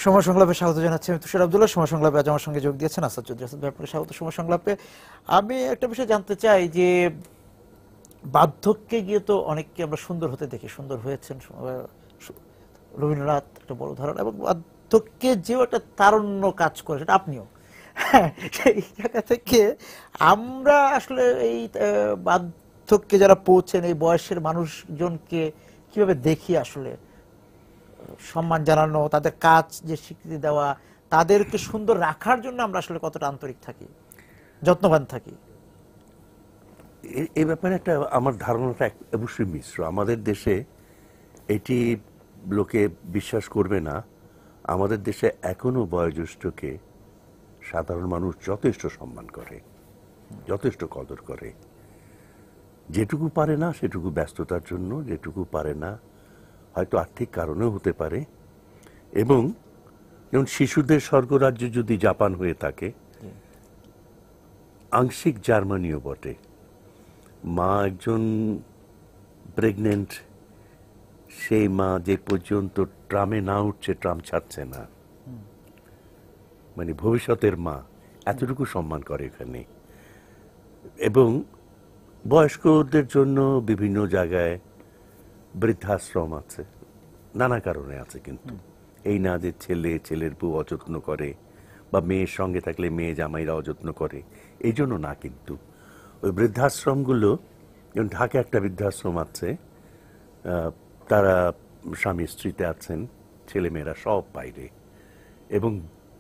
সময় সংলাপে স্বাগত জানাচ্ছি আমি তুষার আব্দুল্লাহ। সময় সংলাপে আজ আমার সঙ্গে যোগ দিয়েছেন আসাদ চৌধুরী। আসাদ ভাই, আপনাকে স্বাগত সময় সংলাপে। আমি একটা বিষয় জানতে চাই যে বার্ধক্যে গিয়ে তো অনেককে আমরা সুন্দর হতে দেখি, সুন্দর হয়েছেন রবীন্দ্রনাথ একটা বড় ধারণা, এবং বার্ধক্যে যেও একটা তারুণ্য কাজ করে, সেটা আপনিও। হ্যাঁ, সেই জায়গা থেকে আমরা আসলে এই বার্ধক্যে যারা পৌঁছেন, এই বয়সের মানুষজনকে কিভাবে দেখি আসলে? সম্মান জানানো, তাদের কাজ যে স্বীকৃতি দেওয়া, তাদেরকে সুন্দর রাখার জন্য আমরা আসলে কতটা আন্তরিক থাকি, যত্নবান থাকি? এই ব্যাপারে একটা আমার ধারণাটা অবশ্যই মিশ্র। আমাদের দেশে এটি লোকে বিশ্বাস করবে না, আমাদের দেশে এখনো বয়োজ্যেষ্ঠকে সাধারণ মানুষ যথেষ্ট সম্মান করে, যথেষ্ট কদর করে। যেটুকু পারে না সেটুকু ব্যস্ততার জন্য, যেটুকু পারে না হয়তো আর্থিক কারণেও হতে পারে। এবং যেমন শিশুদের স্বর্গরাজ্য যদি জাপান হয়ে থাকে, আংশিক জার্মানিও বটে। মা একজন প্রেগনেন্ট, সেই মা যে পর্যন্ত ট্রামে না উঠছে, ট্রাম ছাড়ছে না, মানে ভবিষ্যতের মা, এতটুকু সম্মান করে এখানে। এবং বয়স্কদের জন্য বিভিন্ন জায়গায় বৃদ্ধাশ্রম আছে, নানা কারণে আছে। কিন্তু এই না যে ছেলের বউ অযত্ন করে, বা মেয়ের সঙ্গে থাকলে মেয়ে জামাইরা অযত্ন করে, এই জন্য না। কিন্তু ওই বৃদ্ধাশ্রমগুলো, যেমন ঢাকা একটা বৃদ্ধাশ্রম আছে, তারা স্বামী স্ত্রীতে আছেন, ছেলেমেয়েরা সব বাইরে, এবং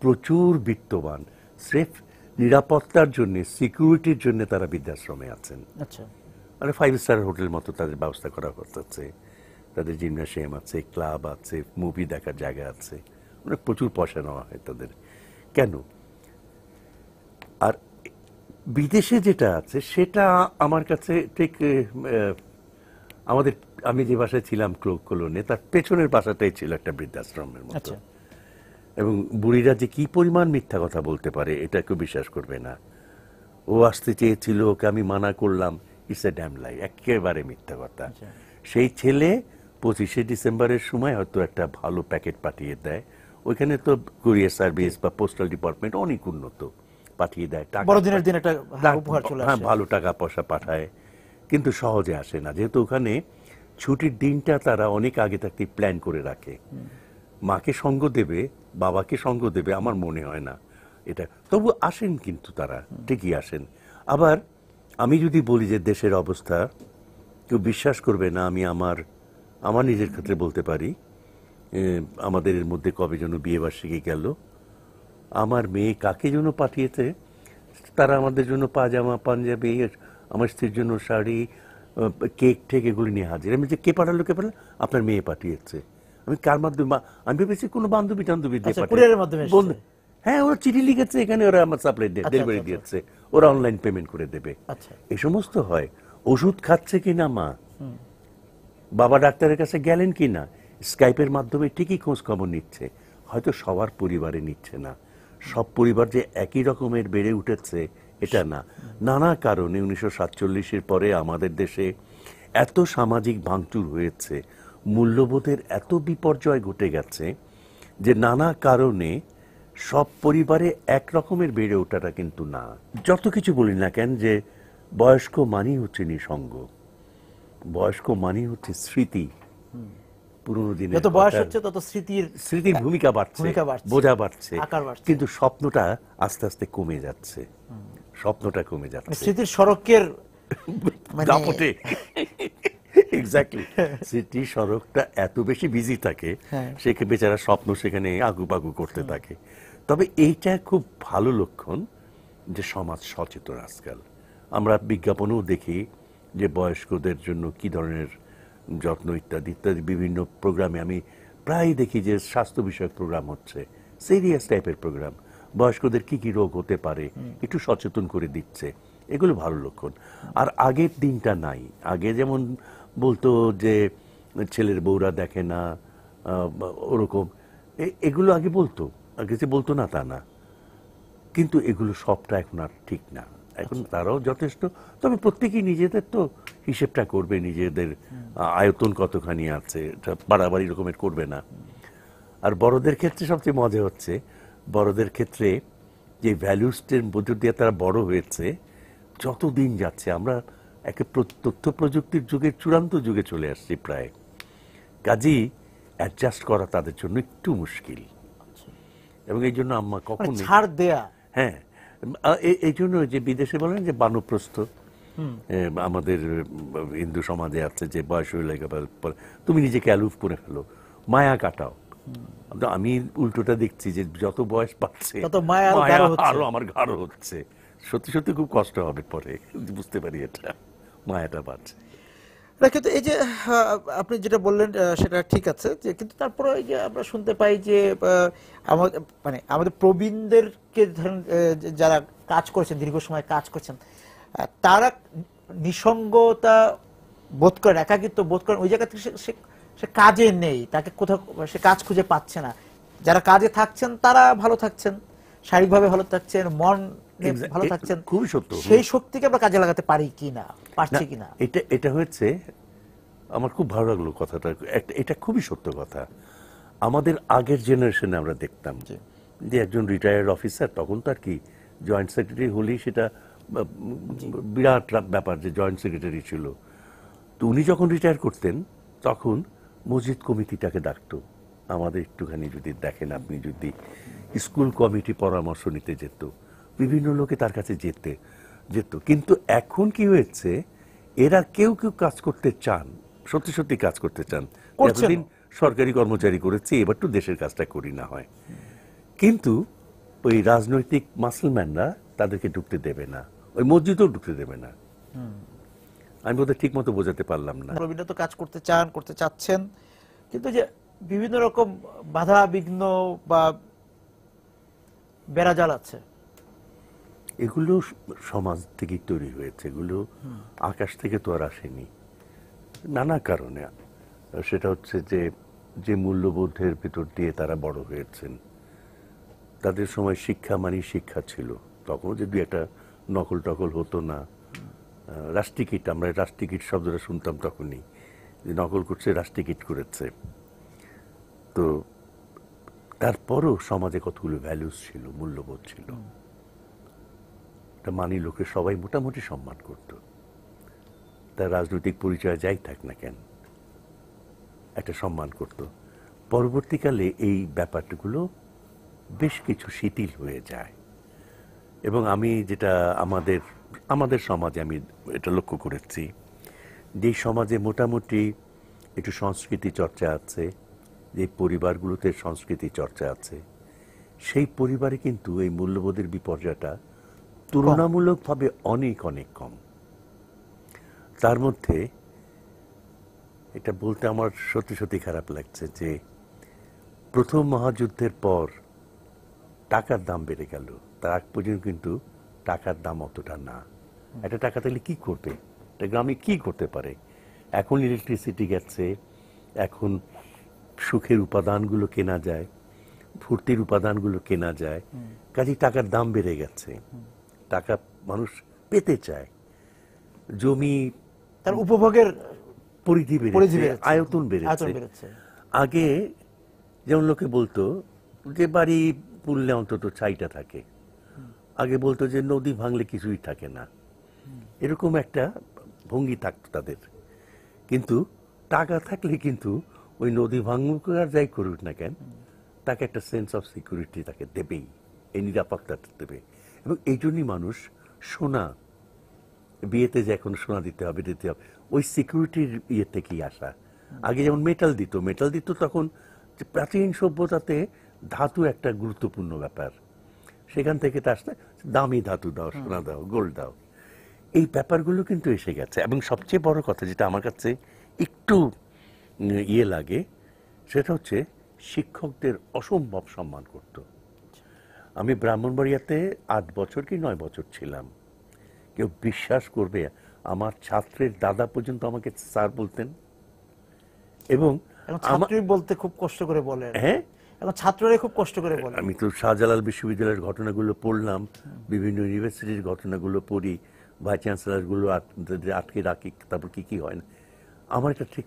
প্রচুর বিত্তবান। স্রেফ নিরাপত্তার জন্য, সিকিউরিটির জন্য তারা বৃদ্ধাশ্রমে আছেন। আচ্ছা, মানে 5 স্টার হোটেল মতো তাদের ব্যবস্থা করা হচ্ছে। তাদের জিমনাসিয়াম আছে, ক্লাব আছে, মুভি দেখার জায়গা আছে, মানে প্রচুর পয়সা নেওয়া হয় তাদের। কেন? আর বিদেশে যেটা আছে সেটা আমার কাছে ঠিক আমি যে বাসায় ছিলাম কলোনে, তার পেছনের বাসাটাই ছিল একটা বৃদ্ধাশ্রমের মতো। এবং বুড়িরা যে কি পরিমাণ মিথ্যা কথা বলতে পারে এটা কেউ বিশ্বাস করবে না। ও আসতে চেয়েছিল, ওকে আমি মানা করলাম, ইটস এ ড্যাম লাই, একেবারে মিথ্যা কথা। সেই ছেলে 25শে ডিসেম্বরের সময় হয়তো একটা ভালো প্যাকেট পাঠিয়ে দেয়। ওইখানে তো কুরিয়ার সার্ভিস বা পোস্টাল ডিপার্টমেন্ট অনেক উন্নত, পাঠিয়ে দেয় টাকা, বড়দিনের দিন একটা উপহার চলে আসে। হ্যাঁ, ভালো টাকা পয়সা পাঠায়, কিন্তু সহজে আসে না। যেহেতু ওখানে ছুটির দিনটা তারা অনেক আগে থাকতে প্ল্যান করে রাখে। মাকে সঙ্গ দেবে, বাবাকে সঙ্গ দেবে, আমার মনে হয় না এটা। তবু আসেন, কিন্তু তারা ঠিকই আসেন। আবার আমি যদি বলি যে দেশের অবস্থা, কেউ বিশ্বাস করবে না। আমি আমার নিজের ক্ষেত্রে বলতে পারি, আমাদের এর মধ্যে কবে যেন বিয়েবার্ষিকী গেল, আমার মেয়ে কাকে যেন পাঠিয়েছে, তারা আমাদের জন্য পাজামা, পাঞ্জাবি, আমার স্ত্রীর জন্য শাড়ি, কেক ঠেক এগুলি নিয়ে হাজির। আমি যে কে পাঠালো, আপনার মেয়ে পাঠিয়েছে। আমি কার মাধ্যমে? আমি ভেবেছি কোনো বান্ধবী টান্ধবী দিয়ে পাঠিয়েছে। হ্যাঁ, ওরা চিঠি লিখেছে, এখানে ওরা আমার সাপ্লাই ডেলিভারি দিয়েছে, ওরা অনলাইন পেমেন্ট করে দেবে। এই সমস্ত হয়। ওষুধ খাচ্ছে কিনা মা, বাবা ডাক্তারের কাছে গেলেন কিনা, স্কাইপের মাধ্যমে ঠিকই খোঁজ খবর নিচ্ছে। হয়তো সবার পরিবারে নিচ্ছে না। সব পরিবার যে একই রকমের বেড়ে উঠেছে এটা না। নানা কারণে 1947-এর পরে আমাদের দেশে এত সামাজিক ভাঙচুর হয়েছে, মূল্যবোধের এত বিপর্যয় ঘটে গেছে যে নানা কারণে সব পরিবারে এক রকমের বেড়ে ওঠাটা কিন্তু না। যত কিছু বলি না কেন, যে বয়স্ক মানেই হচ্ছে নিঃসঙ্গ, বয়স্ক মানেই হচ্ছে স্মৃতি। পুরোনো দিনে যত বয়স হচ্ছে তত স্মৃতির ভূমিকা বাড়ছে, বোঝা বাড়ছে, কিন্তু স্বপ্নটা আস্তে আস্তে কমে যাচ্ছে। স্বপ্নটা কমে যাচ্ছে, স্মৃতির সড়কের দাপটে। এক্স্যাক্টলি, স্মৃতির সড়কটা এত বেশি বিজি থাকে, সে বেচারা স্বপ্ন সেখানে আগুপাগু করতে থাকে। তবে এইটা খুব ভালো লক্ষণ যে সমাজ সচেতন আজকাল। আমরা বিজ্ঞাপনেও দেখি যে বয়স্কদের জন্য কি ধরনের যত্ন ইত্যাদি ইত্যাদি বিভিন্ন প্রোগ্রামে আমি প্রায় দেখি যে স্বাস্থ্য বিষয়ক প্রোগ্রাম হচ্ছে, সিরিয়াস টাইপের প্রোগ্রাম। বয়স্কদের কি কি রোগ হতে পারে একটু সচেতন করে দিচ্ছে, এগুলো ভালো লক্ষণ। আর আগের দিনটা নাই। আগে যেমন বলতো যে ছেলের বউরা দেখে না, ওরকম এগুলো আগে বলতো, আগে যে বলতো না তা না, কিন্তু এগুলো সবটা এখন আর ঠিক না। এখন তারাও যথেষ্ট, তবে প্রত্যেকেই নিজেদের তো হিসেবটা করবে, নিজেদের আয়তন কতখানি আছে, বাড়াবাড়ি রকমের করবে না। আর বড়দের ক্ষেত্রে সবচেয়ে মজা হচ্ছে, বড়দের ক্ষেত্রে যে ভ্যালুসটের মধ্য দিয়ে তারা বড় হয়েছে, যত দিন যাচ্ছে আমরা একে তথ্য প্রযুক্তির যুগের চূড়ান্ত যুগে চলে আসছি প্রায়। কাজেই অ্যাডজাস্ট করা তাদের জন্য একটু মুশকিল, এবং এই জন্য আম্মা মানে কখনো, ছাড় দেয়া। হ্যাঁ, এই জন্য যে বিদেশে বলেন যে বানপ্রস্থ, আমাদের হিন্দু সমাজে আছে যে বয়স হয়ে লাগে তুমি নিজেকে অ্যালুফ করে ফেলো, মায়া কাটাও। আমি উল্টোটা দেখছি যে যত বয়স পাচ্ছে তত মায়া আরো গাঢ় হচ্ছে। আরো আমার গাঢ় হচ্ছে। সত্যি সত্যি খুব কষ্ট হবে পরে, বুঝতে পারি এটা, মায়াটা বাড়ছে। না, কিন্তু এই যে আপনি যেটা বললেন সেটা ঠিক আছে, যে কিন্তু তারপরে এই যে আমরা শুনতে পাই যে আমাদের মানে আমাদের প্রবীণদেরকে ধরেন যারা কাজ করেছেন, দীর্ঘ সময় কাজ করছেন, তারা নিঃসঙ্গতা বোধ করেন, একাকিত্ব বোধ করেন, ওই জায়গা থেকে সে কাজে নেই, তাকে কোথাও সে কাজ খুঁজে পাচ্ছে না। যারা কাজে থাকছেন তারা ভালো থাকছেন, শারীরিকভাবে ভালো থাকছেন, মন ভালো থাকছেন, খুবই সত্য। সেই শক্তিকে আমরা কাজে লাগাতে পারি কিনা, পারছি কিনা। এটা হচ্ছে, আমার খুব ভালো লাগলো কথাটা, এটা খুবই সত্য কথা। আমাদের আগের জেনারেশনে আমরা দেখতাম যে একজন রিটায়ার্ড অফিসার, তখন তো আর কি জয়েন্ট সেক্রেটারি হলেই সেটা বিরাট ব্যাপার যে জয়েন্ট সেক্রেটারি ছিল। তো উনি যখন রিটায়ার করতেন তখন মসজিদ কমিটিটাকে ডাকতো, আমাদের একটুখানি যদি দেখেন আপনি, যদি স্কুল কমিটি পরামর্শ নিতে যেত, বিভিন্ন লোকে তার কাছে যেত। কিন্তু এখন কি হয়েছে, এরা কেউ কেউ কাজ করতে চান, সত্যি সত্যি কাজ করতে চান, এতদিন সরকারি কর্মচারী করেছি, এবার তো দেশের কাজটা করি না হয়, কিন্তু ওই রাজনৈতিক মাসলম্যানরা তাদেরকে ঢুকতে দেবে না, ওই মসজিদেও ঢুকতে দেবে না। আমি বোধহয় ঠিক মতো বোঝাতে পারলাম না। প্রবীণরা তো কাজ করতে চান, করতে চাচ্ছেন, কিন্তু যে বিভিন্ন রকম বাধা বিঘ্ন বা বেড়াজাল আছে, এগুলো সমাজ থেকেই তৈরি হয়েছে, এগুলো আকাশ থেকে তো আর আসেনি, নানা কারণে। সেটা হচ্ছে যে যে মূল্যবোধের ভিতর দিয়ে তারা বড় হয়েছেন, তাদের সময় শিক্ষা মানে শিক্ষা ছিল, তখন যদি একটা নকল টকল হতো না, রাষ্ট্রটিকিট, আমরা রাষ্ট্রটিকিট শব্দটা শুনতাম তখনই, যে নকল করছে, রাষ্ট্রটিকিট করেছে। তো তারপরও সমাজে কতগুলো ভ্যালুস ছিল, মূল্যবোধ ছিল, মানি লোকে সবাই মোটামুটি সম্মান করত, তার রাজনৈতিক পরিচয় যাই থাক না কেন, একটা সম্মান করত। পরবর্তীকালে এই ব্যাপারগুলো বেশ কিছু শিথিল হয়ে যায়, এবং আমি যেটা আমাদের সমাজে আমি এটা লক্ষ্য করেছি, যে সমাজে মোটামুটি একটু সংস্কৃতি চর্চা আছে, যে পরিবারগুলোতে সংস্কৃতি চর্চা আছে, সেই পরিবারে কিন্তু এই মূল্যবোধের বিপর্যয়টা তুলনামূলকভাবে অনেক অনেক কম। তার মধ্যে এটা বলতে আমার সত্যি সত্যি খারাপ লাগছে যে প্রথম মহাযুদ্ধের পর টাকার দাম বেড়ে গেল, তার আগ পর্যন্ত কিন্তু টাকার দাম অতটা না। একটা টাকা তাহলে কি করবে, একটা গ্রামে কি করতে পারে? এখন ইলেকট্রিসিটি গেছে, এখন সুখের উপাদানগুলো কেনা যায়, ফুর্তির উপাদানগুলো কেনা যায়, কাজেই টাকার দাম বেড়ে গেছে, টাকা মানুষ পেতে চায়, জমি, তার উপভোগের পরিধি বেড়েছে, আয়তন বেড়েছে। আগে যেমন লোকে বলতো যে বাড়ি পুড়লে অন্তত ছাইটা থাকে, আগে বলতো যে নদী ভাঙলে কিছুই থাকে না, এরকম একটা ভঙ্গি থাকতো তাদের। কিন্তু টাকা থাকলে কিন্তু ওই নদী ভাঙুক আর যাই করুক না কেন, তাকে একটা সেন্স অফ সিকিউরিটি তাকে দেবেই, এই নিরাপত্তা দেবে। এবং এই জন্যই মানুষ সোনা, বিয়েতে যে এখন সোনা দিতে হবে ওই সিকিউরিটির ইয়ে থেকেই আসা। আগে যেমন মেটাল দিত তখন প্রাচীন সভ্যতাতে ধাতু একটা গুরুত্বপূর্ণ ব্যাপার, সেখান থেকে তা আসতে দামি ধাতু দাও, সোনা দাও, গোল্ড দাও, এই ব্যাপারগুলো কিন্তু এসে গেছে। এবং সবচেয়ে বড় কথা যেটা আমার কাছে একটু ইয়ে লাগে, সেটা হচ্ছে শিক্ষকদের অসম্ভব সম্মান করত। আমি ব্রাহ্মণবাড়িয়াতে 8 বছর কি 9 বছর ছিলাম, কেউ বিশ্বাস করবে আমার ছাত্রের দাদা পর্যন্ত আমাকে স্যার বলতেন। এবং ছাত্রী বলতে খুব কষ্ট করে বলেন, হ্যাঁ, এখন ছাত্ররা খুব কষ্ট করে বলে। আমি তো শাহজালাল বিশ্ববিদ্যালয়ের ঘটনাগুলো পড়লাম, বিভিন্ন ইউনিভার্সিটির ঘটনাগুলো পড়ি, ভাইস চ্যান্সেলারগুলো আটকে রাখি, তারপর কি কি হয় না। আমার এটা ঠিক,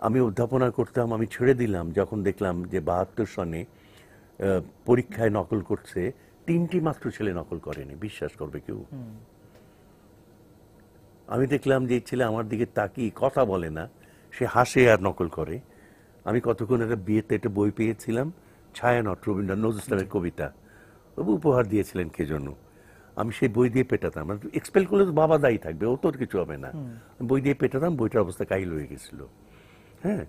আমি অধ্যাপনা করতাম, আমি ছেড়ে দিলাম যখন দেখলাম যে 72 সনে পরীক্ষায় নকল করছে, 3টি মাত্র ছেলে নকল করেনি। বিশ্বাস করবে কেউ? আমি দেখলাম যে এই ছেলে আমার দিকে তাকিয়ে কথা বলে না, সে হাসে আর নকল করে। আমি কতক্ষণ একটা বিয়েতে একটা বই পেয়েছিলাম, ছায়ানট, রবীন্দ্রনাথ নজরুল ইসলামের কবিতা, উপহার দিয়েছিলেন কে জন্য। আমি সেই বই দিয়ে পেটাতাম, এক্সপেল করলে তো বাবা দায়ী থাকবে, ও তোর কিছু হবে না। বই দিয়ে পেটাতাম, বইটার অবস্থা কাহিল হয়ে গেছিল। হ্যাঁ,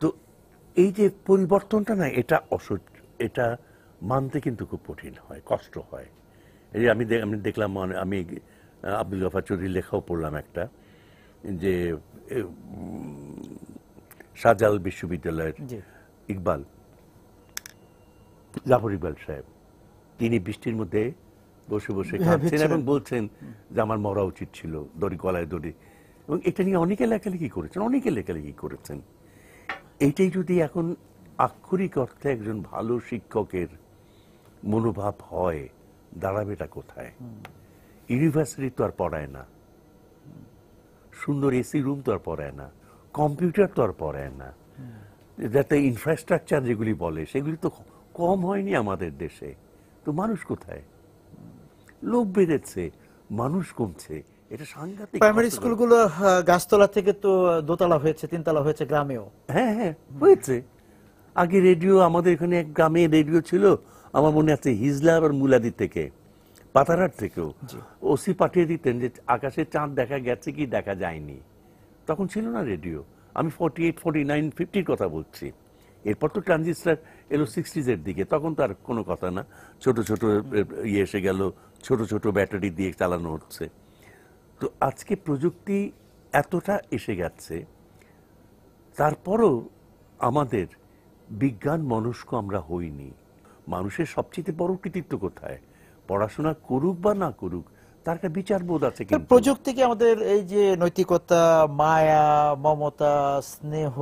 তো এই যে পরিবর্তনটা না, এটা অসহ্য, এটা মানতে কিন্তু খুব কঠিন হয়, কষ্ট হয়। এই যে আমি দেখলাম, আমি আব্দুল গফার চৌধুরীর লেখাও পড়লাম একটা, যে শাহজালাল বিশ্ববিদ্যালয়ের ইকবাল, জাফর ইকবাল সাহেব, তিনি বৃষ্টির মধ্যে বসে বসে কাঁদছেন এবং বলছেন যে আমার মরা উচিত ছিল, দড়ি গলায় দড়ি। এবং এটা নিয়ে অনেকে লেখালেখি করেছেন। এইটাই যদি এখন আক্ষরিক অর্থে একজন ভালো শিক্ষকের মনোভাব হয়, দাঁড়াবেটা কোথায়? ইউনিভার্সিটি তো আর পড়ায় না, সুন্দর এসি রুম তো আর পড়ায় না, কম্পিউটার তো আর পড়ায় না, যাতে ইনফ্রাস্ট্রাকচার যেগুলি বলে সেগুলি তো কম হয়নি আমাদের দেশে। তো মানুষ কোথায়? লোক বেড়েছে, মানুষ কমছে, এটা সাংঘাতিক। প্রাইমারি স্কুলগুলো গাছতলা থেকে তো দোতলা হয়েছে, 3তলা হয়েছে গ্রামেও। হ্যাঁ হ্যাঁ, হয়েছে। আগে রেডিও, আমাদের এখানে এক গ্রামে রেডিও ছিল, আমার মনে আছে, হিজলা আর মুলাদি থেকে, পাতারহাট থেকেও ওসি পাঠিয়ে দিতেন যে আকাশে চাঁদ দেখা গেছে কি দেখা যায়নি। তখন ছিল না রেডিও, আমি 48, 49, 50 কথা বলছি। এরপর তো ট্রানজিস্টার এলো 60s এর দিকে, তখন তো আর কোনো কথা না, ছোট ছোট ইয়ে এসে গেল, ছোট ছোট ব্যাটারি দিয়ে চালানো হচ্ছে। তো আজকে প্রযুক্তি এতটা এসে গেছে, তারপরও আমাদের বিজ্ঞান মনস্ক আমরা হইনি। মানুষের সবচেয়ে বড় কৃতিত্ব কোথায়? পড়াশোনা করুক বা না করুক, তার একটা বিচারবোধ আছে। কিন্তু প্রযুক্তি কি আমাদের এই যে নৈতিকতা, মায়া, মমতা, স্নেহ,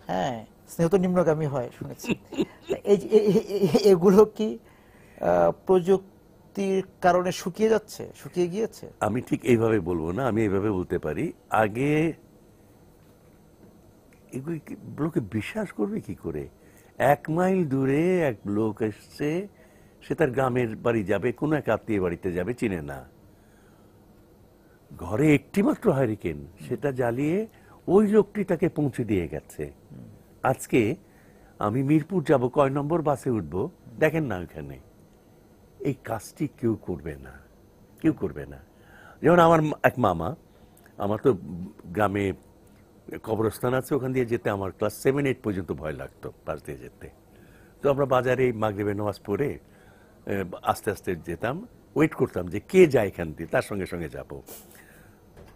হ্যাঁ স্নেহ তো নিম্নগামী হয় শুনেছি, এগুলো কি প্রযুক্তির কারণে শুকিয়ে গিয়েছে? আমি ঠিক এইভাবে বলবো না, আমি এইভাবে বলতে পারি, আগে এগুলি লোকে বিশ্বাস করবে কি করে? 1 মাইল দূরে এক লোক এসছে, সে তার গ্রামের বাড়ি যাবে, কোনো এক আত্মীয় বাড়িতে যাবে, চিনে না, ঘরে একটি মাত্র হারিকেন, সেটা জ্বালিয়ে ওই লোকটি তাকে পৌঁছে দিয়ে গেছে। আজকে আমি মিরপুর যাব, কয় নম্বর বাসে উঠবো দেখেন না, ওখানে এই কাজটি কেউ করবে না। যেমন আমার এক মামা, আমার তো গ্রামে কবরস্থান আছে, ওখান দিয়ে যেতে আমার ক্লাস 7, 8 পর্যন্ত ভয় লাগতো পাশ দিয়ে যেতে। তো আমরা বাজারে মাগরিবের নামাজ পড়ে আস্তে আস্তে যেতাম, ওয়েট করতাম যে কে যায় এখান দিয়ে, তার সঙ্গে সঙ্গে যাব।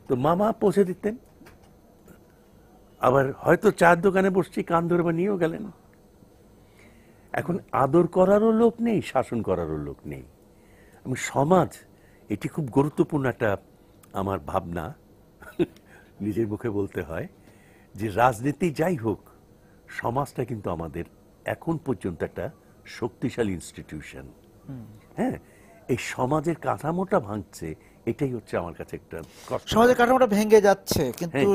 তো মামা পৌঁছে দিতেন, আবার হয়তো চায়ের দোকানে বসছি, কান ধরে বা নিয়েও গেলেন। এখন আদর করারও লোক নেই, শাসন করারও লোক নেই। এবং সমাজ, এটি খুব গুরুত্বপূর্ণ একটা আমার ভাবনা, নিজের মুখে বলতে হয় যে রাজনীতি যাই হোক, সমাজটা কিন্তু আমাদের এখন পর্যন্ত একটা শক্তিশালী ইনস্টিটিউশন। হ্যাঁ, এই সমাজের কাঠামোটা ভাঙছে, এটাই হচ্ছে আমার কাছে একটা কষ্ট। সমাজের কাঠামোটা ভেঙে যাচ্ছে, কিন্তু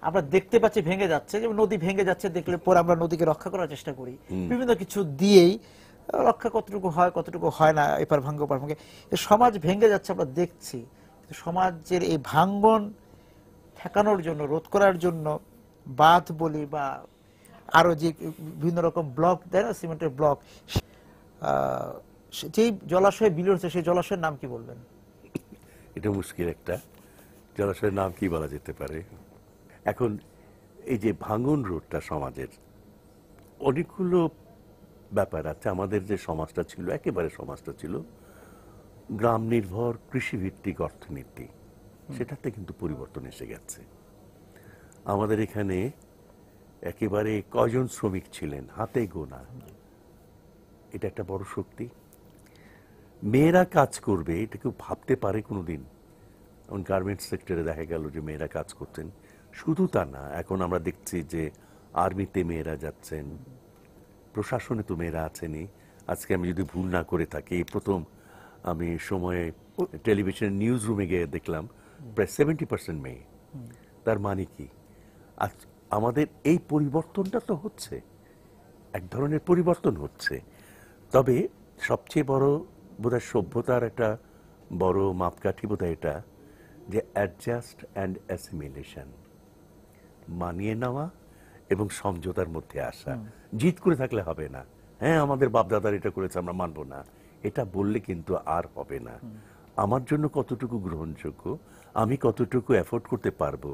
আমরা দেখতে পাচ্ছি ভেঙে যাচ্ছে, যেমন নদী ভেঙে যাচ্ছে দেখলে পরে আমরা নদীকে রক্ষা করার চেষ্টা করি বিভিন্ন কিছু দিয়েই, রক্ষা কতটুকু হয় না, এপার ভাঙ্গে ওপার ভাঙ্গে। সমাজ ভেঙে যাচ্ছে আমরা দেখছি, সমাজের এই ভাঙ্গন ঠেকানোর জন্য, রোধ করার জন্য বাঁধ বলি বা আরো যে বিভিন্ন রকম ব্লক দেয় না, সিমেন্টের ব্লক, যেই জলাশয়ে বিলীন হচ্ছে, সেই জলাশয়ের নাম কি বলবেন? এটা মুশকিল একটা, জলাশয়ের নাম কি বলা যেতে পারে? এখন এই যে ভাঙন রোধটা সমাজের, অনেকগুলো ব্যাপার আছে। আমাদের যে সমাজটা ছিল, একেবারে সমাজটা ছিল গ্রাম নির্ভর কৃষিভিত্তিক অর্থনীতি, সেটাতে কিন্তু পরিবর্তন এসে গেছে। আমাদের এখানে একেবারে কয়জন শ্রমিক ছিলেন, হাতে গোনা, এটা একটা বড় শক্তি। মেয়েরা কাজ করবে, এটা কেউ ভাবতে পারে কোনোদিন? এখন গার্মেন্টস সেক্টরে দেখা গেল যে মেয়েরা কাজ করছেন। শুধু তা না, এখন আমরা দেখছি যে আর্মিতে মেয়েরা যাচ্ছেন, প্রশাসনে তো মেয়েরা আছেনই। আজকে আমি যদি ভুল না করে থাকি, প্রথম আমি সময়ে টেলিভিশনের নিউজ রুমে গিয়ে দেখলাম প্রায় 70% মেয়ে। তার মানে কি, আমাদের এই পরিবর্তনটা তো হচ্ছে, এক ধরনের পরিবর্তন হচ্ছে। তবে সবচেয়ে বড় বোধহয় সভ্যতার একটা বড় মাপকাঠি বোধহয় এটা, যে অ্যাডজাস্ট অ্যান্ড অ্যাসিমিলেশন, মানিয়ে নেওয়া এবং সমঝোতার মধ্যে আসা। জিদ করে থাকলে হবে না, হ্যাঁ আমাদের বাপদাদার এটা করেছে আমরা মানব না, এটা বললে কিন্তু আর হবে না। আমার জন্য কতটুকু গ্রহণযোগ্য, আমি কতটুকু অ্যাফোর্ড করতে পারবো,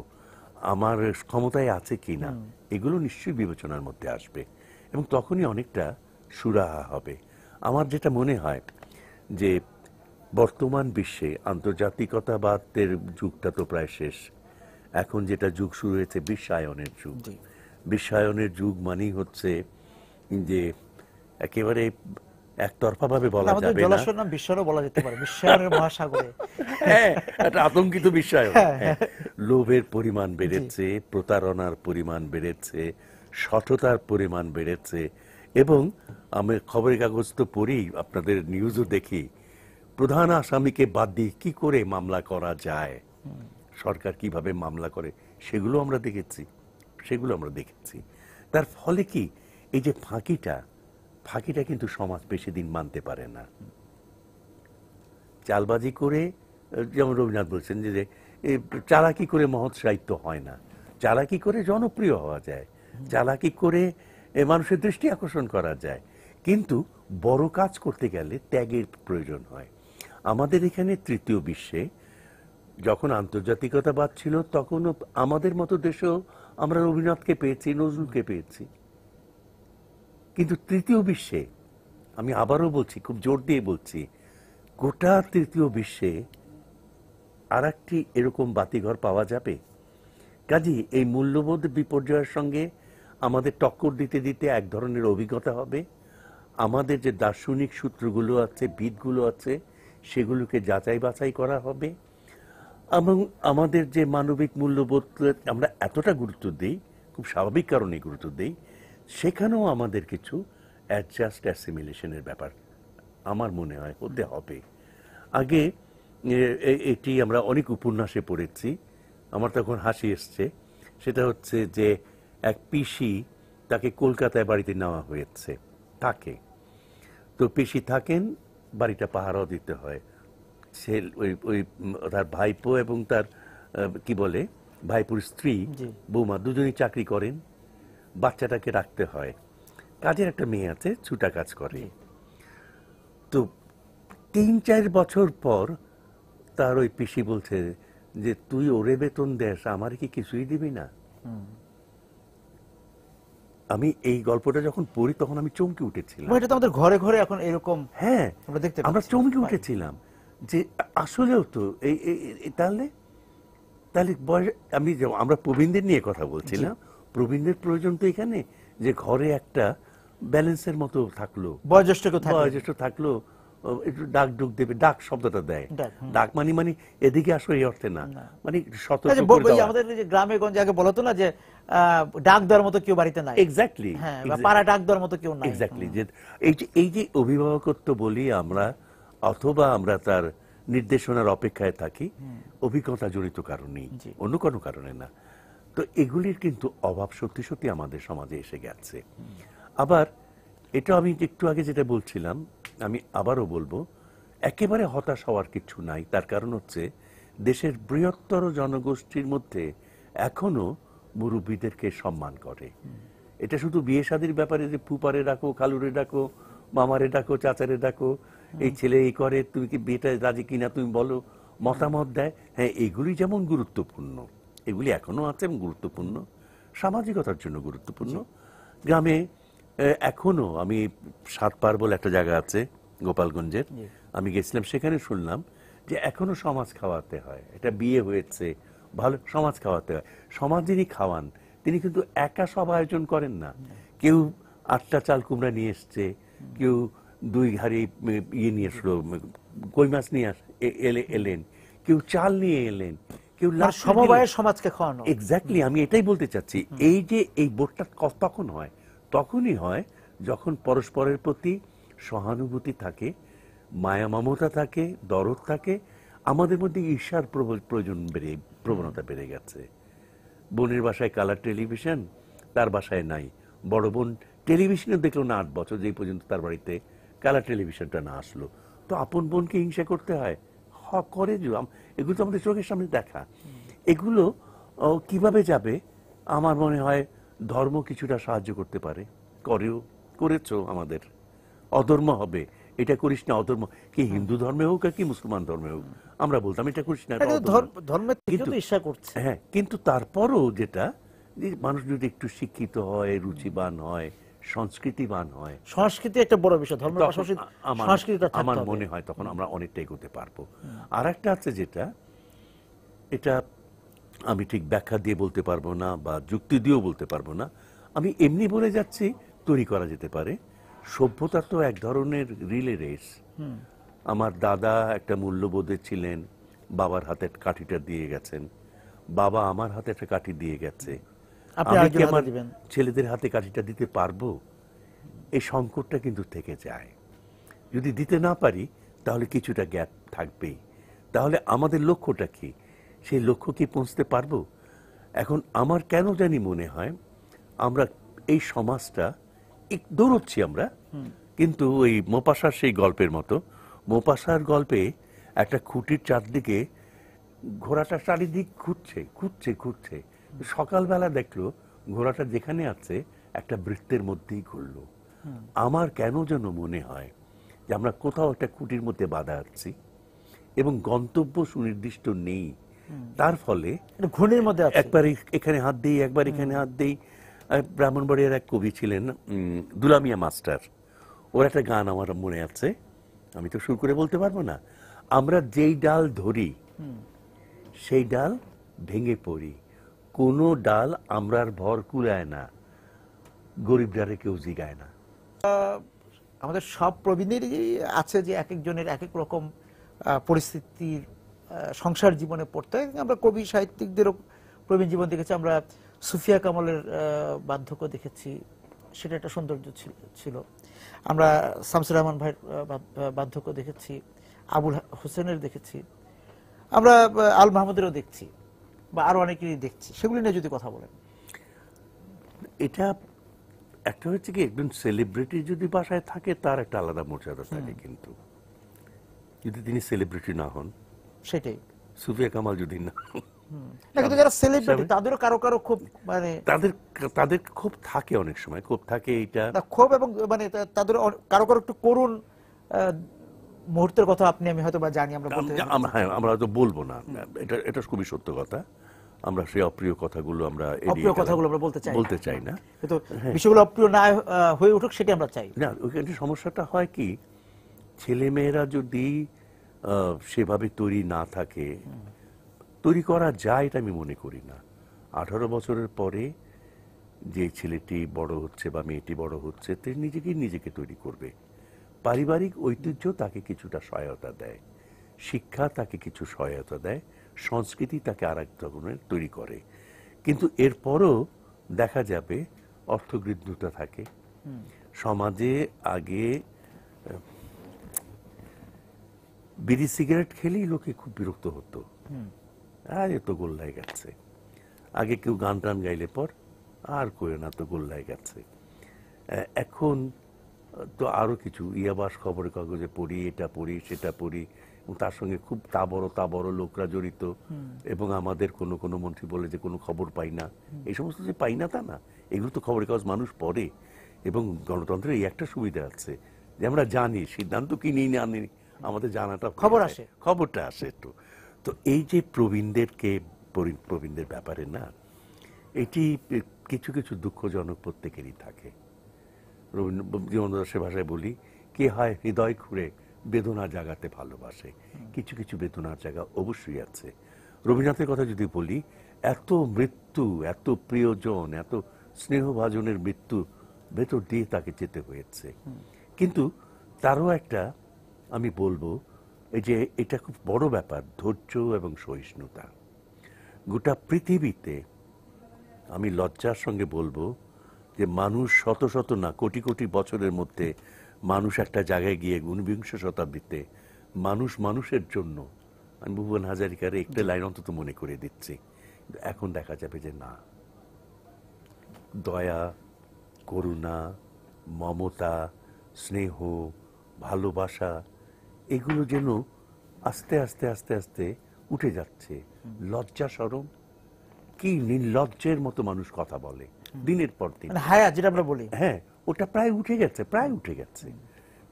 আমার ক্ষমতায় আছে কিনা, এগুলো নিশ্চয়ই বিবেচনার মধ্যে আসবে এবং তখনই অনেকটা সুরাহা হবে। আমার যেটা মনে হয় যে বর্তমান বিশ্বে আন্তর্জাতিকতাবাদের যুগটা তো প্রায় শেষ, এখন যেটা যুগ শুরু হয়েছে বিশ্বায়নের যুগ। বিশ্বায়নের যুগ মানেই হচ্ছে যে একেবারে একতরফা ভাবে বলা আমাদের যাবে না, জলাশয়ের নাম বিশ্বায়নও বলা যেতে পারে, বিশ্বায়নের মহাসাগরে। হ্যাঁ একটা আতঙ্কিত বিশ্বায়ন। হ্যাঁ, লোভের পরিমাণ বেড়েছে, প্রতারণার পরিমাণ বেড়েছে, সততার পরিমাণ বেড়েছে এবং আমি খবরের কাগজ তো পড়ি, আপনাদের নিউজও দেখি, প্রধান আসামিকে বাদ দিয়ে কি করে মামলা করা যায়, সরকার কিভাবে মামলা করে, সেগুলো আমরা দেখেছি। তার ফলে কি এই যে ফাঁকিটা কিন্তু সমাজ বেশি দিন মানতে পারে না। চালবাজি করে, যেমন রবীন্দ্রনাথ বলছেন যে চালাকি করে মহৎ সাহিত্য হয় না, চালাকি করে জনপ্রিয় হওয়া যায়, চালাকি করে মানুষের দৃষ্টি আকর্ষণ করা যায়, কিন্তু বড় কাজ করতে গেলে ত্যাগের প্রয়োজন হয়। আমাদের এখানে তৃতীয় বিশ্বে যখন আন্তর্জাতিকতাবাদ ছিল তখনও আমাদের মতো দেশেও আমরা রবীন্দ্রনাথকে পেয়েছি, নজরুলকে পেয়েছি, কিন্তু তৃতীয় বিশ্বে, আমি আবারও বলছি, খুব জোর দিয়ে বলছি, গোটা তৃতীয় বিশ্বে আর একটি এরকম বাতিঘর পাওয়া যাবে? কাজী এই মূল্যবোধ বিপর্যয়ের সঙ্গে আমাদের টক্কর দিতে দিতে এক ধরনের অভিজ্ঞতা হবে। আমাদের যে দার্শনিক সূত্রগুলো আছে, বিদগুলো আছে, সেগুলোকে যাচাই বাছাই করা হবে এবং আমাদের যে মানবিক মূল্যবোধ আমরা এতটা গুরুত্ব দিই, খুব স্বাভাবিক কারণে গুরুত্ব দিই, সেখানেও আমাদের কিছু অ্যাডজাস্ট অ্যাসিমিলেশনের ব্যাপার আমার মনে হয় হতে হবে। আগে এটি আমরা অনেক উপন্যাসে পড়েছি, আমার তখন হাসি এসছে, সেটা হচ্ছে যে এক পিসি, তাকে কলকাতায় বাড়িতে নেওয়া হয়েছে, থাকে তো পিসি থাকেন, বাড়িটা পাহারাও দিতে হয়, সে ওই তার ভাইপো এবং তার কি বলে ভাইপোর স্ত্রী বৌমা দুজনেই চাকরি করেন, বাচ্চাটাকে রাখতে হয়, কাজের একটা মেয়ে আছে ছুটা কাজ করে। তো ৩-৪ বছর পর তার ওই পিসি বলছে যে তুই ওরে বেতন দেস, আমার কি কিছুই দিবি না? আমি এই গল্পটা যখন পড়ি তখন আমি চমকে উঠেছিলাম। এটা তো আমাদের ঘরে ঘরে এখন এরকম, হ্যাঁ আমরা দেখতে আমরা চমকে উঠেছিলাম যে আসলেও তো তাহলে আমরা প্রবীণদের নিয়ে কথা বলছিলাম, প্রবীণদের প্রয়োজন তো এখানে যে ঘরে একটা ব্যালেন্সের মতো থাকলো, বয়োজ্যেষ্ঠ থাকলো, একটু ডাক ডুক দেবে, ডাক শব্দটা দেয়, ডাক মানে এদিকে আসো এই অর্থে না, মানে সতর্ক করে দেওয়া। আমাদের যে গ্রামে গঞ্জে আগে বলতো না যে ডাক দেওয়ার মতো কেউ বাড়িতে নাই, এক্স্যাক্টলি, হ্যাঁ, বা পাড়া ডাক দেওয়ার মতো কেউ নাই, এক্স্যাক্টলি। যে এই যে অভিভাবকত্ব বলি আমরা, অথবা আমরা তার নির্দেশনার অপেক্ষায় থাকি, অভিজ্ঞতা জড়িত কারণেই, অন্য কোনো কারণে না। তো এগুলির কিন্তু অভাব সত্যি সত্যি আমাদের সমাজে এসে গেছে। আবার এটা আমি একটু আগে যেটা বলছিলাম, আমি আবারও বলবো, একেবারে হতাশ হওয়ার কিছু নাই। তার কারণ হচ্ছে দেশের বৃহত্তর জনগোষ্ঠীর মধ্যে এখনো মুরব্বীদেরকে সম্মান করে। এটা শুধু বিয়ে শাদীর ব্যাপারে যে ফুপারে ডাকো, খালুরে ডাকো, মামারে ডাকো, চাচারে ডাকো, এই ছেলে এই করে, তুমি কি বিয়েটা রাজি কিনা তুমি বলো, মতামত দেয়, হ্যাঁ এগুলি যেমন গুরুত্বপূর্ণ, এগুলি এখনো আছে এবং গুরুত্বপূর্ণ, সামাজিকতার জন্য গুরুত্বপূর্ণ। গ্রামে এখনো, আমি সাতপাড় বলে একটা জায়গা আছে গোপালগঞ্জের, আমি গেছিলাম, সেখানে শুনলাম যে এখনো সমাজ খাওয়াতে হয়, এটা বিয়ে হয়েছে ভালো, সমাজ খাওয়াতে হয়। সমাজ যিনি খাওয়ান তিনি কিন্তু একা সব আয়োজন করেন না, কেউ 8টা চাল কুমড়া নিয়ে এসছে, কেউ 2 হাঁড়ি ইয়ে নিয়ে আসলো, কই মাছ নিয়ে এলেন, কেউ চাল নিয়ে এলেন, কেউ সমবায়ের সমাজকে খাওয়ানো। এক্স্যাক্টলি, আমি এটাই বলতে চাচ্ছি। এই যে এই বোধটা তখন হয়, তখনই হয় যখন পরস্পরের প্রতি সহানুভূতি থাকে, মায়া মমতা থাকে, দরদ থাকে, আমাদের মধ্যে ঈর্ষার প্রবণতা বেড়ে গেছে। বোনের বাসায় কালার টেলিভিশন, তার বাসায় নাই। বড় বোন টেলিভিশনে দেখলো না 8 বছর, যেই পর্যন্ত তার বাড়িতে কালার টেলিভিশনটা না আসলো। তো আপন বোনকে হিংসা করতে হয়, করে এগুলো তো আমাদের চোখের সামনে দেখা। এগুলো কিভাবে যাবে? আমার মনে হয় ধর্ম কিছুটা সাহায্য করতে পারে, করেছো আমাদের। অধর্ম হবে, এটা করিস না, অধর্ম, কি হিন্দু ধর্মে হোক আর কি মুসলমান ধর্মে হোক, আমরা বলতাম এটা করিস না, এটা অধর্ম। ধর্মের থেকে তো ঈর্ষা করছে। হ্যাঁ, কিন্তু তারপরও যেটা, যে মানুষ যদি একটু শিক্ষিত হয়, রুচিবান হয়, সংস্কৃতিবান হয়, সংস্কৃতি একটা বড় বিষয়, ধর্মের তখন পাশাপাশি সংস্কৃতিটা থাকতে আমার হবে। মনে হয় তখন আমরা অনেকটা এগোতে পারবো। আর একটা আছে যেটা, এটা আমি ঠিক ব্যাখ্যা দিয়ে বলতে পারবো না বা যুক্তি দিয়েও বলতে পারবো না, আমি এমনি বলে যাচ্ছি, তৈরি করা যেতে পারে। সভ্যতা তো এক ধরনের রিলে রেস। আমার দাদা একটা মূল্যবোধে ছিলেন, বাবার হাতে কাঠিটা দিয়ে গেছেন, বাবা আমার হাতে একটা কাঠি দিয়ে গেছে, আপনি আমি কি আরেকজনের আমার হাতে দিবেন। ছেলেদের হাতে কাঠিটা দিতে পারবো? এই সংকটটা কিন্তু থেকে যায়। যদি দিতে না পারি তাহলে কিছুটা গ্যাপ থাকবেই। তাহলে আমাদের লক্ষ্যটা কি? সেই লক্ষ্য কি পৌঁছতে পারবো? এখন আমার কেন জানি মনে হয় আমরা এই সমাজটা দৌড়চ্ছি আমরা, কিন্তু ওই মোপাসার সেই গল্পের মতো, মোপাসার গল্পে একটা খুঁটির চারদিকে ঘোড়াটা চারিদিক ঘুরছে ঘুরছে ঘুরছে, সকালবেলা দেখলো ঘোড়াটা যেখানে আছে একটা বৃত্তের মধ্যেই ঘুরলো। আমার কেন যেন মনে হয় যে আমরা কোথাও একটা খুঁটির মধ্যে বাধা আছি এবং গন্তব্য সুনির্দিষ্ট নেই। তার ফলে ঘূর্ণির মধ্যে আছে। একবার এখানে হাত দিই, একবার এখানে হাত দিই। ব্রাহ্মণবাড়িয়ার এক কবি ছিলেন দুলামিয়া মাস্টার, ওর একটা গান আমার মনে আছে, আমি তো সুর করে বলতে পারবো না। আমরা যেই ডাল ধরি সেই ডাল ভেঙে পড়ি, কোনো ডাল আমরার ভর কুলায় না, গরিব ডালে কেউ জিগায় না। আমাদের সব প্রবীণেরই আছে যে এক একজনের এক এক রকম পরিস্থিতির সংসার জীবনে পড়তে হয়। আমরা কবি সাহিত্যিকদেরও প্রবীণ জীবন দেখেছি, আমরা সুফিয়া কামালের বার্ধক্য দেখেছি, সেটা একটা সৌন্দর্য ছিল। আমরা শামসুর রহমান ভাইয়ের বার্ধক্য দেখেছি, আবুল হোসেনের দেখেছি, আমরা আল মাহমুদেরও দেখছি, বা আরো অনেকেরই দেখছি। সেগুলি নিয়ে যদি কথা বলেন। এটা একটা হচ্ছে কি, একজন সেলিব্রিটি যদি বাসায় থাকে তার একটা আলাদা মর্যাদা থাকে, কিন্তু যদি তিনি সেলিব্রিটি না হন, সেটাই সুফিয়া কামাল যদি না, কিন্তু যারা সেলিব্রিটি তাদেরও কারো কারো খুব মানে তাদের ক্ষোভ থাকে, অনেক সময় ক্ষোভ থাকে। এইটা ক্ষোভ এবং মানে তাদের কারো কারো একটু করুণ মুহূর্তের কথা আপনি আমি হয়তো বা জানি, আমরা বলতে হ্যাঁ, আমরা হয়তো বলবো না, এটা খুবই সত্য কথা। আমরা সেই অপ্রিয় কথাগুলো আমরা অপ্রিয় কথাগুলো আমরা বলতে চাই না, কিন্তু বিষয়গুলো অপ্রিয় না হয়ে উঠুক সেটা আমরা চাই না। ওইখানে সমস্যাটা হয় কি, ছেলে মেয়েরা যদি সেভাবে তৈরি না থাকে, তৈরি করা যায় এটা আমি মনে করি না। 18 বছরের পরে যে ছেলেটি বড় হচ্ছে বা মেয়েটি বড় হচ্ছে, সে নিজেকে তৈরি করবে। পারিবারিক ঐতিহ্য তাকে কিছুটা সহায়তা দেয়, শিক্ষা তাকে কিছু সহায়তা দেয়, সংস্কৃতি তাকে আর এক ধরনের তৈরি করে। কিন্তু এরপরও দেখা যাবে অর্থগৃহীতা থাকে সমাজে। আগে বিড়ি সিগারেট খেলেই লোকে খুব বিরক্ত হতো, আর এত গোল্লায় গেছে। আগে কেউ গান টান গাইলে পর আর করে না, তো গোল্লায় গেছে। এখন তো আরো কিছু ইয়াবাস খবরের কাগজে পড়ি, এটা পড়ি সেটা পড়ি, এবং তার সঙ্গে খুব তা বড় লোকরা জড়িত। এবং আমাদের কোনো কোনো মন্ত্রী বলে যে কোনো খবর পাই না। এই সমস্ত যে পাই না তা না, এগুলো তো খবরের কাগজ মানুষ পড়ে। এবং গণতন্ত্রের এই একটা সুবিধা আছে যে আমরা জানি, সিদ্ধান্ত কি নিই না নিই, আমাদের জানাটা খবরটা আসে একটু। তো এই যে প্রবীণদের ব্যাপারে না, এটি কিছু কিছু দুঃখজনক প্রত্যেকেরই থাকে। জীবন দাসের ভাষায় বলি, কে হয় হৃদয় খুঁড়ে বেদনা জাগাতে ভালোবাসে। কিছু কিছু বেদনার জায়গা অবশ্যই আছে। রবীন্দ্রনাথের কথা যদি বলি, এত মৃত্যু, এত প্রিয়জন, এত স্নেহভাজনের মৃত্যু ভেতর দিয়ে তাকে যেতে হয়েছে। কিন্তু তারও একটা আমি বলবো, এই যে এটা খুব বড় ব্যাপার, ধৈর্য এবং সহিষ্ণুতা। গোটা পৃথিবীতে আমি লজ্জার সঙ্গে বলবো যে মানুষ শত শত না কোটি কোটি বছরের মধ্যে মানুষ একটা জায়গায় গিয়ে 19 শতাব্দীতে মানুষের জন্য, আমি ভুবন হাজারিকার একটা লাইন অন্তত মনে করে দিচ্ছি, এখন দেখা যাবে যে না, দয়া, করুণা, মমতা, স্নেহ, ভালোবাসা এগুলো যেন আস্তে আস্তে আস্তে আস্তে উঠে যাচ্ছে। লজ্জা শরম, কি নির্লজ্জের মতো মানুষ কথা বলে দিনের পর দিন। মানে হায়া যেটা আমরা বলি, হ্যাঁ, ওটা প্রায় উঠে গেছে, প্রায় উঠে গেছে।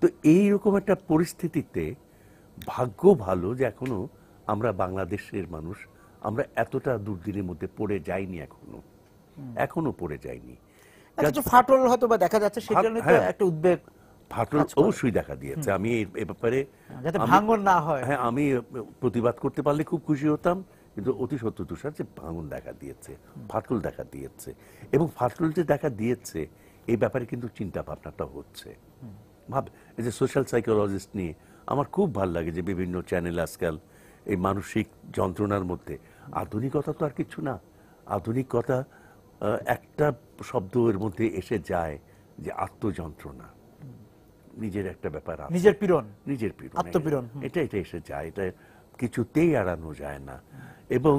তো এইরকম একটা পরিস্থিতিতে ভাগ্য ভালো যে এখনো আমরা বাংলাদেশের মানুষ, আমরা এতটা দুর্দিনের মধ্যে পড়ে যাইনি, এখনো পড়ে যাইনি। কিছু ফাটল হয়তো বা দেখা যাচ্ছে, সেটা নিয়ে তো হ্যাঁ, একটা উদ্বেগ ফাটল অবশ্যই দেখা দিয়েছে। আমি এ ব্যাপারে যাতে ভাঙন না হয়, হ্যাঁ, আমি প্রতিবাদ করতে পারলে খুব খুশি হতাম, কিন্তু অতি সত্য তুষার যে ভাঙন দেখা দিয়েছে, ফাটল দেখা দিয়েছে। এবং ফাটল যে দেখা দিয়েছে এই ব্যাপারে কিন্তু চিন্তা ভাবনাটা হচ্ছে। এই যে সোশ্যাল সাইকোলজিস্ট নিয়ে আমার খুব ভালো লাগে যে বিভিন্ন চ্যানেল আজকাল এই মানসিক যন্ত্রণার মধ্যে আধুনিকতা তো আর কিছু না। আধুনিকতা একটা শব্দ এর মধ্যে এসে যায় যে আত্মযন্ত্রণা, নিজের একটা ব্যাপার আছে, নিজের পীড়ন, আত্মপীড়ন, এটা এসে যায়, এটা কিছুতেই এড়ানো যায় না। এবং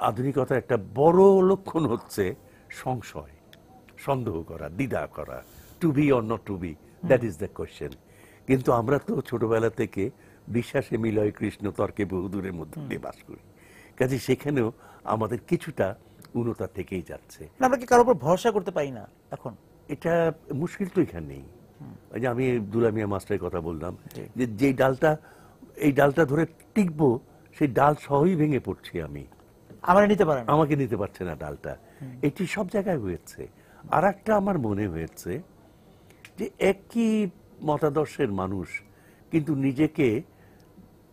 আধুনিকতার একটা বড় লক্ষণ হচ্ছে সংশয়, সন্দেহ করা, দ্বিধা করা, to be or not to be, that is the question. কিন্তু আমরা তো ছোটবেলা থেকে বিশ্বাসে মিলয় কৃষ্ণ তর্কে বহুদূরের মধ্যে দিয়ে বাস করি, কাজে সেখানেও আমাদের কিছুটা উন্নতা থেকেই যাচ্ছে। আমরা কি কারোর উপর ভরসা করতে পারি না এখন? এটা মুশকিল তো এখানেই। ওই যে আমি দুলা মিয়া মাস্টারের কথা বললাম, যে যেই ডালটা, এই ডালটা ধরে টিকবো, সেই ডাল সহই ভেঙে পড়ছি আমি, আমাকে নিতে পারছে না ডালটা। এটি সব জায়গায় হয়েছে। আর একটা আমার মনে হয়েছে যে একই মতাদর্শের মানুষ কিন্তু নিজেকে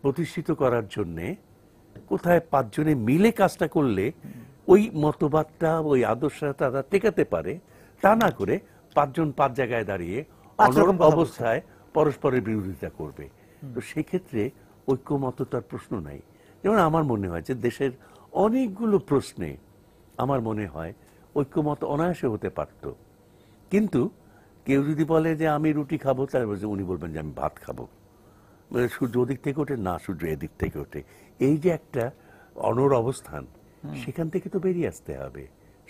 প্রতিষ্ঠিত করার জন্যে কোথায় পাঁচজনে মিলে কাজটা করলে ওই মতবাদটা, ওই আদর্শটা তারা টেকাতে পারে, তা না করে পাঁচজন পাঁচ জায়গায় দাঁড়িয়ে অনড় অবস্থায় পরস্পরের বিরোধিতা করবে। তো সেক্ষেত্রে ঐক্যমততার প্রশ্ন নাই। যেমন আমার মনে হয় যে দেশের অনেকগুলো প্রশ্নে আমার মনে হয় ঐক্যমত অনায়াসে হতে পারত, কিন্তু কেউ যদি বলে যে আমি রুটি খাবো, তার উনি বলবেন যে আমি ভাত খাবো। সূর্য ওদিক থেকে ওঠে না, সূর্য এদিক থেকে ওঠে, এই যে একটা অনড় অবস্থান, সেখান থেকে তো বেরিয়ে আসতে হবে,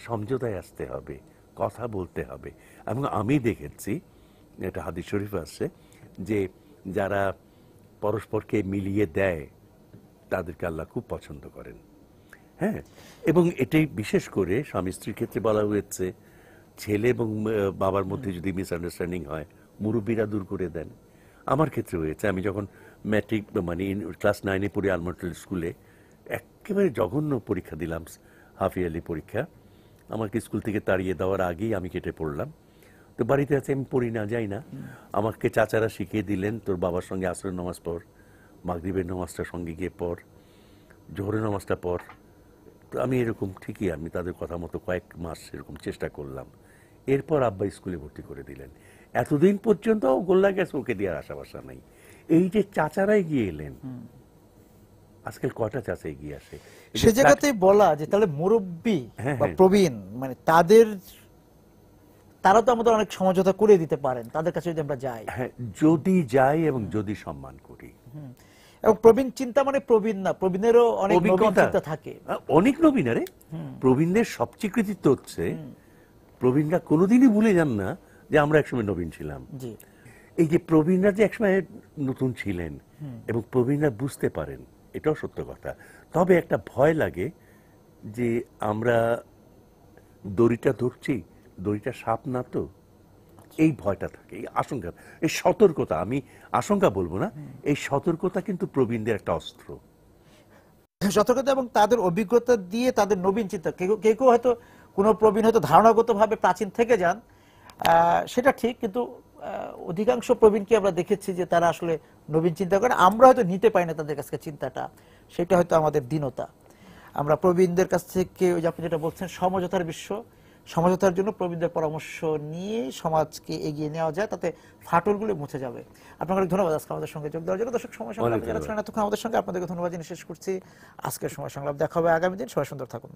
সমঝোতায় আসতে হবে, কথা বলতে হবে। এবং আমি দেখেছি, এটা হাদিস শরীফ আসছে, যে যারা পরস্পরকে মিলিয়ে দেয় তাদেরকে আল্লাহ খুব পছন্দ করেন। হ্যাঁ, এবং এটাই বিশেষ করে স্বামী স্ত্রীর ক্ষেত্রে বলা হয়েছে, ছেলে এবং বাবার মধ্যে যদি মিসআন্ডারস্ট্যান্ডিং হয় মুরব্বীরা দূর করে দেন। আমার ক্ষেত্রে হয়েছে, আমি যখন ম্যাট্রিক মানে ক্লাস 9-এ পড়ি আলমোটেল স্কুলে, একেবারে জঘন্য পরীক্ষা দিলাম, হাফ ইয়ারলি পরীক্ষা। আমাকে স্কুল থেকে তাড়িয়ে দেওয়ার আগেই আমি কেটে পড়লাম। তো বাড়িতে আছে, আমি পড়ি না, যাই না। আমাকে চাচারা শিখিয়ে দিলেন, তোর বাবার সঙ্গে আসরের নামাজ পড়, মাগরিবের নামাজটা সঙ্গে গিয়ে পড়, জোহরের নামাজটা পড়। তো আমি এরকম ঠিকই আমি তাদের কথা মতো কয়েক মাস এরকম চেষ্টা করলাম। এরপর আব্বা স্কুলে ভর্তি করে দিলেন। এতদিন পর্যন্ত গোল্লা গ্যাস ওকে দেওয়ার আশা বাসা নাই। এই যে চাচারাই গিয়ে এলেন, আজকাল কয়টা চাচা এগিয়ে আসে, সে জায়গাতেই বলা যে তাহলে মুরব্বী বা প্রবীণ মানে তারা তো আমাদের অনেক সমঝোতা করে দিতে পারেন, তাদের কাছে যদি আমরা যাই। হ্যাঁ, যদি যাই এবং যদি সম্মান করি। এবং প্রবীণ চিন্তা মানে প্রবীণ না, প্রবীণেরও অনেক নবীন চিন্তা থাকে, অনেক নবীন। আরে প্রবীণদের সবচেয়ে কৃতিত্ব হচ্ছে প্রবীণরা কোনোদিনই ভুলে যান না যে আমরা একসময় নবীন ছিলাম। এই যে প্রবীণরা যে একসময় নতুন ছিলেন এবং প্রবীণরা বুঝতে পারেন, এটাও সত্য কথা। তবে একটা ভয় লাগে যে আমরা দড়িটা ধরছি, দড়িটা সাপ না তো, এই ভয়টা থাকে, এই আশঙ্কা, এই সতর্কতা, আমি আশঙ্কা বলবো না, এই সতর্কতা কিন্তু প্রবীণদের একটা অস্ত্র। সতর্কতা এবং তাদের অভিজ্ঞতা দিয়ে তাদের নবীন চিন্তা, কেউ কেউ হয়তো কোনো প্রবীণ হয়তো ধারণাগতভাবে প্রাচীন থেকে যান, সেটা ঠিক, কিন্তু অধিকাংশ প্রবীণকে আমরা দেখেছি যে তারা আসলে নবীন চিন্তা করেন। আমরা হয়তো নিতে পারি না তাদের কাছে চিন্তাটা, সেটা হয়তো আমাদের দীনতা। আমরা প্রবীণদের কাছ থেকে, ওই যে আপনি যেটা বলছেন সমঝোতার বিশ্ব, সমঝোতার জন্য প্রবীণদের পরামর্শ নিয়ে সমাজকে এগিয়ে নেওয়া যায়, তাতে ফাটলগুলো মুছে যাবে। আপনাকে ধন্যবাদ আজকে আমাদের সঙ্গে যোগ দেওয়ার জন্য। দর্শক, সময় সংলাপ যারা ছিলেন এতক্ষণ আমাদের সঙ্গে, আপনাদেরকে ধন্যবাদ জানিয়ে শেষ করছি আজকের সময় সংলাপ। দেখা হবে আগামী দিন। সবাই সুন্দর থাকুন।